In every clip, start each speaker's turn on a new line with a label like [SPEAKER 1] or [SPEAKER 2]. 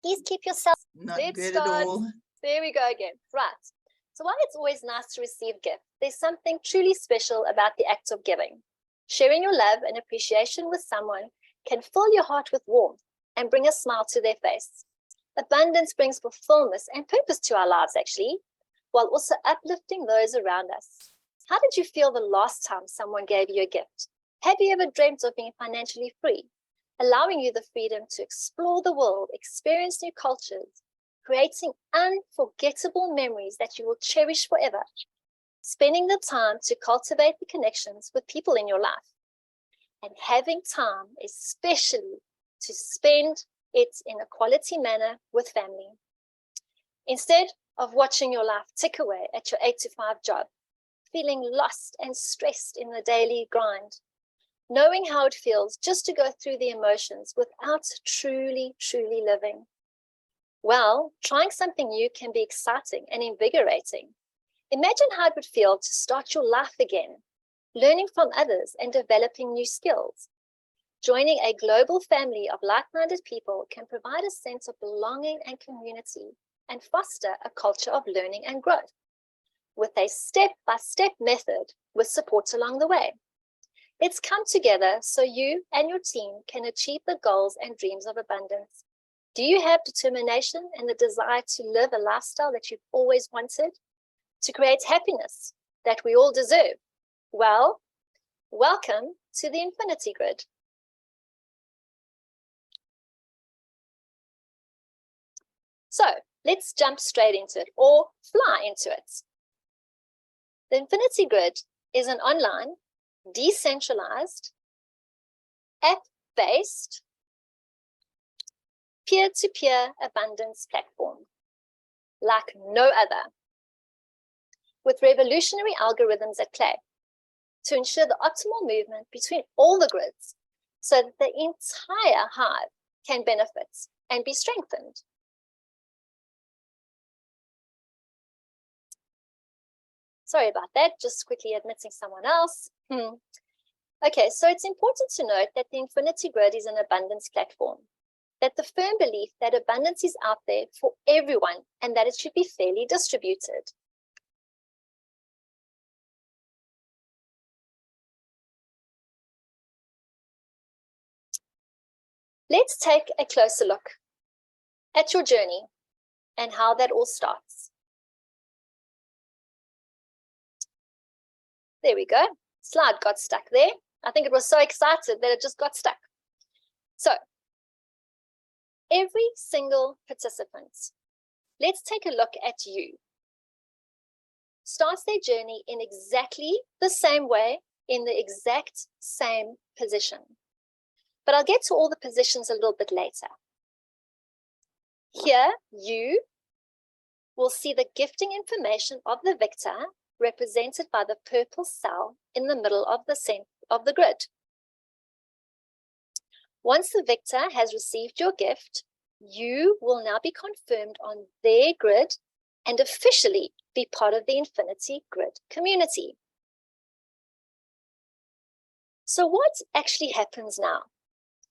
[SPEAKER 1] Please keep yourself.
[SPEAKER 2] Not good at all.
[SPEAKER 1] There we go again. Right. So while it's always nice to receive gifts, there's something truly special about the act of giving. Sharing your love and appreciation with someone can fill your heart with warmth and bring a smile to their face. Abundance brings fulfillment and purpose to our lives, actually, while also uplifting those around us. How did you feel the last time someone gave you a gift? Have you ever dreamt of being financially free, allowing you the freedom to explore the world, experience new cultures, creating unforgettable memories that you will cherish forever, spending the time to cultivate the connections with people in your life, and having time, especially to spend it in a quality manner with family. Instead of watching your life tick away at your 8-to-5 job, feeling lost and stressed in the daily grind, knowing how it feels just to go through the emotions without truly living. Well, trying something new can be exciting and invigorating. Imagine how it would feel to start your life again, learning from others and developing new skills. Joining a global family of like-minded people can provide a sense of belonging and community and foster a culture of learning and growth, with a step-by-step method with support along the way. Let's come together so you and your team can achieve the goals and dreams of abundance. Do you have determination and the desire to live a lifestyle that you've always wanted? To create happiness that we all deserve? Well, welcome to the Infinity Grid. So let's jump straight into it, or fly into it. The Infinity Grid is an online, decentralized, app-based, peer-to-peer abundance platform like no other, with revolutionary algorithms at play to ensure the optimal movement between all the grids so that the entire hive can benefit and be strengthened. Sorry about that, just quickly admitting someone else. Okay, so it's important to note that the Infinity Grid is an abundance platform, that the firm belief that abundance is out there for everyone and that it should be fairly distributed. Let's take a closer look at your journey and how that all starts. There we go. Slide got stuck there. I think it was so excited that it just got stuck. So, every single participant, let's take a look at you, starts their journey in exactly the same way, in the exact same position. But I'll get to all the positions a little bit later. Here, you will see the gifting information of the victor represented by the purple cell in the middle of the grid. Once the victor has received your gift, you will now be confirmed on their grid and officially be part of the Infinity Grid community. So what actually happens now?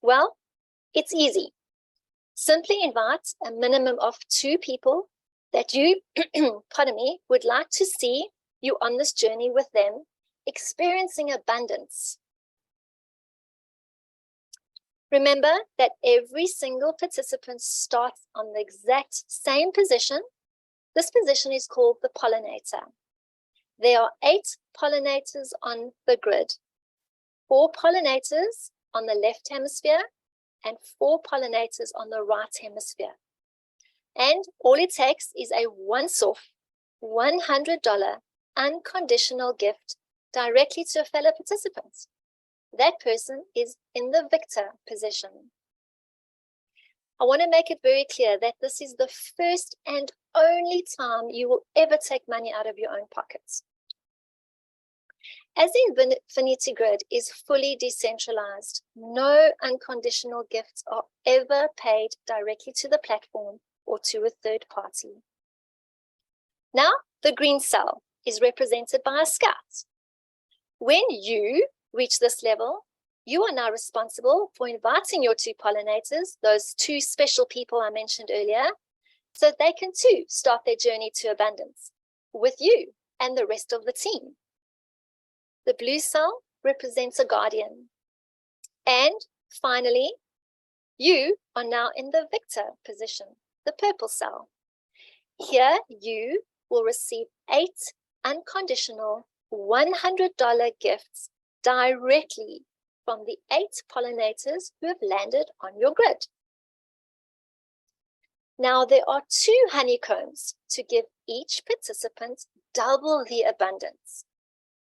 [SPEAKER 1] Well, it's easy. Simply invite a minimum of 2 people that you, pardon me, would like to see you on this journey with them, experiencing abundance. Remember that every single participant starts on the exact same position. This position is called the pollinator. There are 8 pollinators on the grid, 4 pollinators on the left hemisphere and 4 pollinators on the right hemisphere. And all it takes is a once-off $100 unconditional gift directly to a fellow participant. That person is in the victor position. I want to make it very clear that this is the first and only time you will ever take money out of your own pockets. As the Infinity Grid is fully decentralized, no unconditional gifts are ever paid directly to the platform or to a third party. Now, the green cell is represented by a scout. When you reach this level, You are now responsible for inviting your 2 pollinators, those 2 special people I mentioned earlier, so that they can too start their journey to abundance with you and the rest of the team. The blue cell represents a guardian. And finally, you are now in the victor position, the purple cell. Here, you will receive 8 unconditional $100 gifts directly from the 8 pollinators who have landed on your grid. Now, there are 2 honeycombs to give each participant double the abundance.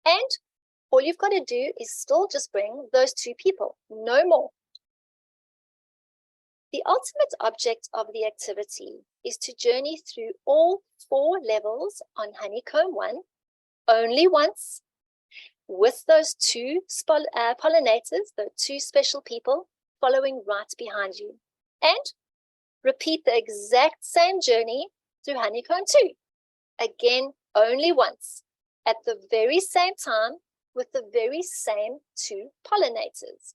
[SPEAKER 1] And all you've got to do is still just bring those 2 people, no more. The ultimate object of the activity is to journey through all 4 levels on honeycomb 1 only once with those 2 pollinators, the 2 special people following right behind you. And repeat the exact same journey through honeycomb 2. Again, only once at the very same time with the very same 2 pollinators.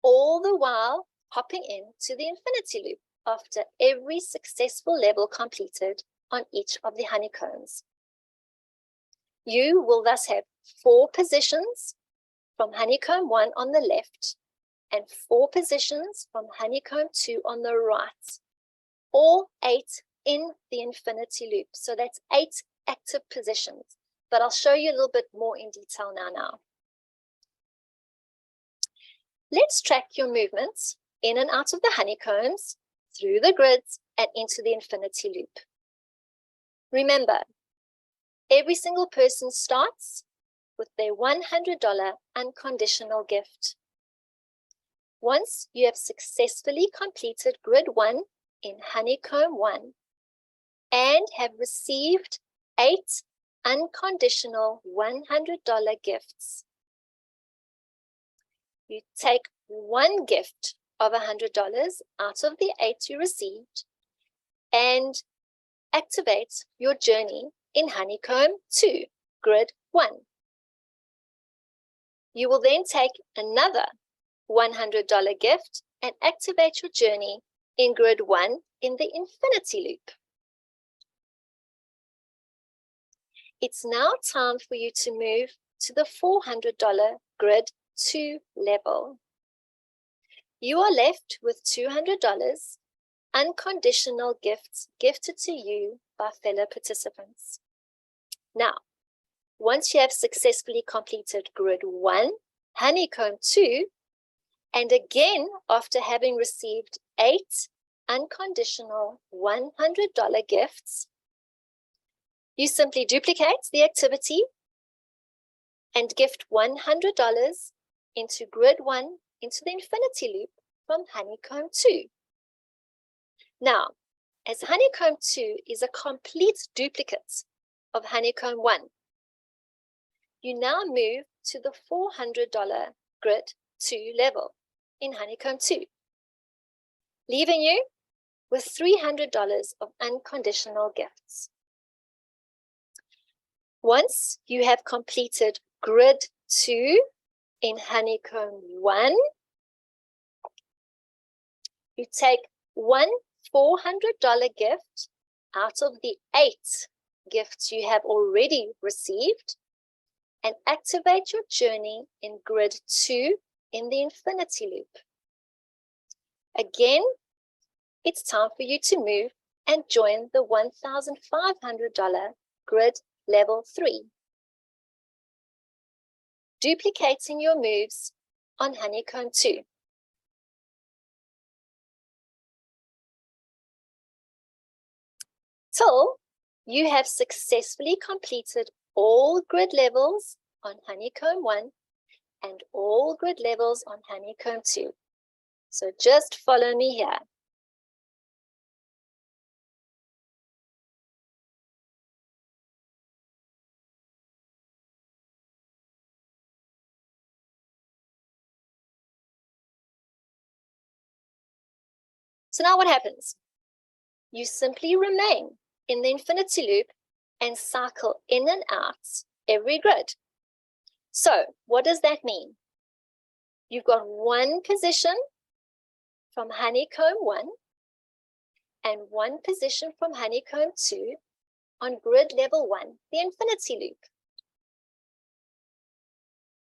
[SPEAKER 1] All the while hopping into the infinity loop after every successful level completed on each of the honeycombs. You will thus have 4 positions from honeycomb 1 on the left and 4 positions from honeycomb 2 on the right, all 8 in the infinity loop. So that's 8 active positions, but I'll show you a little bit more in detail now. Let's track your movements in and out of the honeycombs, through the grids, and into the infinity loop. Remember, every single person starts with their $100 unconditional gift. Once you have successfully completed grid 1 in honeycomb 1 and have received 8 unconditional $100 gifts, you take 1 gift of $100 out of the 8 you received and activate your journey in honeycomb 2, grid 1. You will then take another $100 gift and activate your journey in grid 1 in the infinity loop. It's now time for you to move to the $400 grid 2 level. You are left with $200 unconditional gifts gifted to you by fellow participants. Now, once you have successfully completed grid 1, honeycomb 2, and again after having received 8 unconditional $100 gifts, you simply duplicate the activity and gift $100 into grid 1 into the infinity loop from honeycomb 2. Now, as honeycomb 2 is a complete duplicate of honeycomb 1, you now move to the $400 grid 2 level in honeycomb 2, leaving you with $300 of unconditional gifts. Once you have completed grid 2 in honeycomb 1, you take 1 $400 gift out of the 8 gifts you have already received and activate your journey in grid 2 in the infinity loop. Again, it's time for you to move and join the $1,500 grid level 3. Duplicating your moves on honeycomb 2. Till you have successfully completed all grid levels on honeycomb 1 and all grid levels on honeycomb 2. So just follow me here. So now what happens? You simply remain in the infinity loop and cycle in and out every grid. So what does that mean? You've got one position from honeycomb 1 and one position from honeycomb 2 on grid level 1, the infinity loop.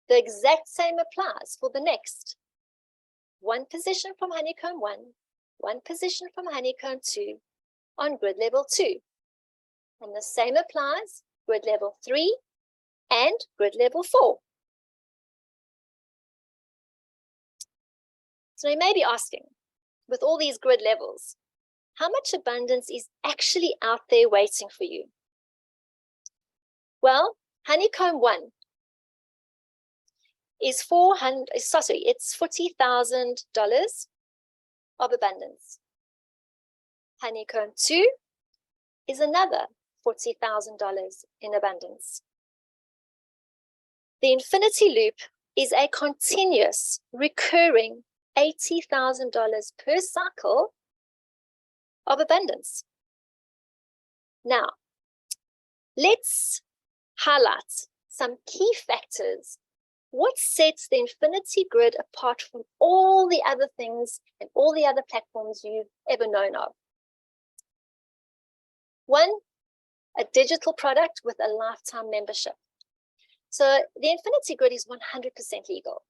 [SPEAKER 1] The exact same applies for the next. One position from honeycomb 1, one position from honeycomb 2 on grid level 2. And the same applies grid level 3 and grid level 4. So you may be asking, with all these grid levels, how much abundance is actually out there waiting for you? Well, honeycomb 1 is it's $40,000 of abundance. Honeycomb 2 is another $40,000 in abundance. The infinity loop is a continuous, recurring $80,000 per cycle of abundance. Now, let's highlight some key factors. What sets the infinity grid apart from all the other things and all the other platforms you've ever known of? One, a digital product with a lifetime membership. So the infinity grid is 100% legal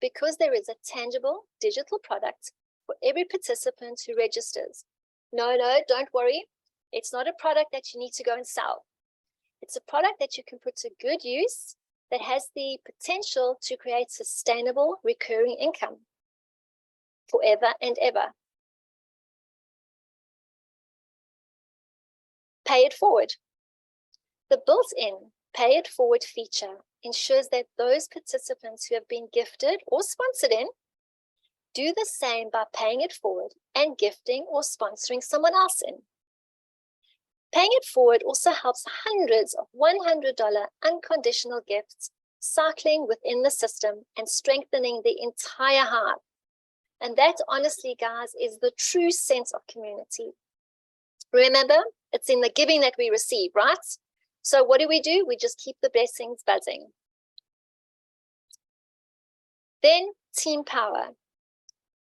[SPEAKER 1] because there is a tangible digital product for every participant who registers. No, don't worry. It's not a product that you need to go and sell. It's a product that you can put to good use that has the potential to create sustainable recurring income forever and ever. Pay it forward. The built-in pay it forward feature ensures that those participants who have been gifted or sponsored in do the same by paying it forward and gifting or sponsoring someone else in. Paying it forward also helps hundreds of $100 unconditional gifts cycling within the system and strengthening the entire hive. And that, honestly, guys, is the true sense of community. Remember, it's in the giving that we receive, right? So what do? We just keep the blessings buzzing. Then team power.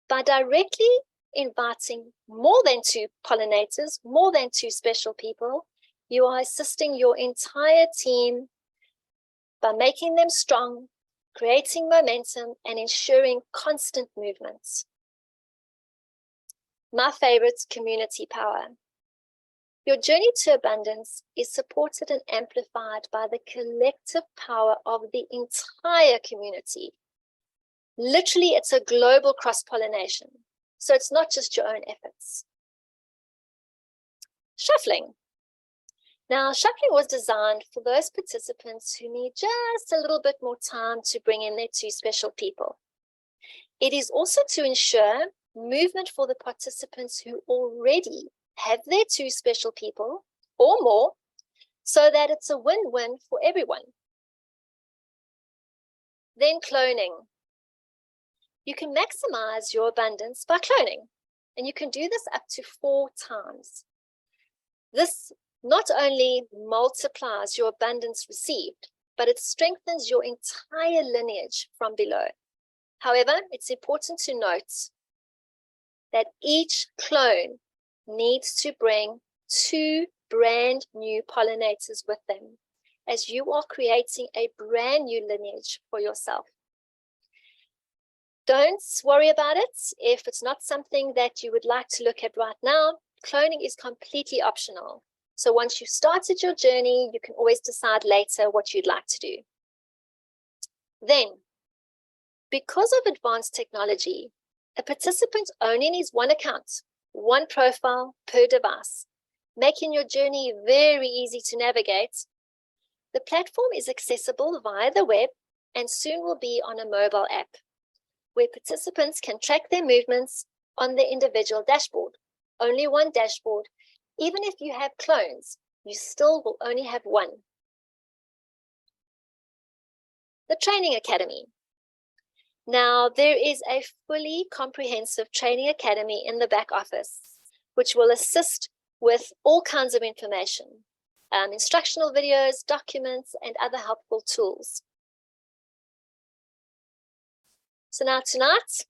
[SPEAKER 1] By directly inviting more than 2 pollinators, more than 2 special people, you are assisting your entire team by making them strong, creating momentum, and ensuring constant movements. My favorite, community power. Your journey to abundance is supported and amplified by the collective power of the entire community. Literally, it's a global cross-pollination. So it's not just your own efforts. Shuffling. Now, shuffling was designed for those participants who need just a little bit more time to bring in their 2 special people. It is also to ensure movement for the participants who already have their 2 special people or more, so that it's a win-win for everyone. Then cloning. You can maximize your abundance by cloning, and you can do this up to 4 times. This not only multiplies your abundance received, but it strengthens your entire lineage from below. However, it's important to note that each clone needs to bring 2 brand new pollinators with them, as you are creating a brand new lineage for yourself. Don't worry about it. If it's not something that you would like to look at right now, cloning is completely optional. So once you've started your journey, you can always decide later what you'd like to do. Then, because of advanced technology, a participant only needs 1 account, 1 profile per device, making your journey very easy to navigate. The platform is accessible via the web and soon will be on a mobile app, where participants can track their movements on their individual dashboard. Only 1 dashboard. Even if you have clones, you still will only have 1. The Training Academy. Now, there is a fully comprehensive training academy in the back office, which will assist with all kinds of information, instructional videos, documents, and other helpful tools. So now tonight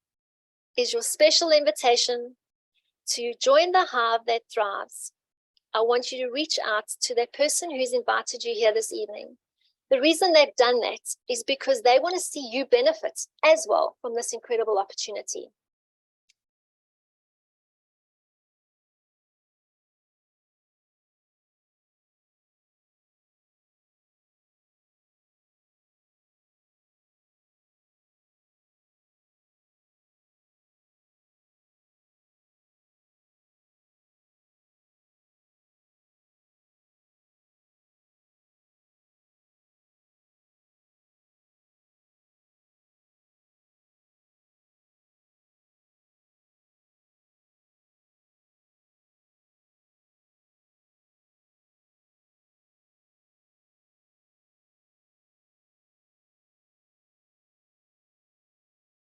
[SPEAKER 1] is your special invitation to join the hive that thrives. I want you to reach out to that person who's invited you here this evening. The reason they've done that is because they want to see you benefit as well from this incredible opportunity.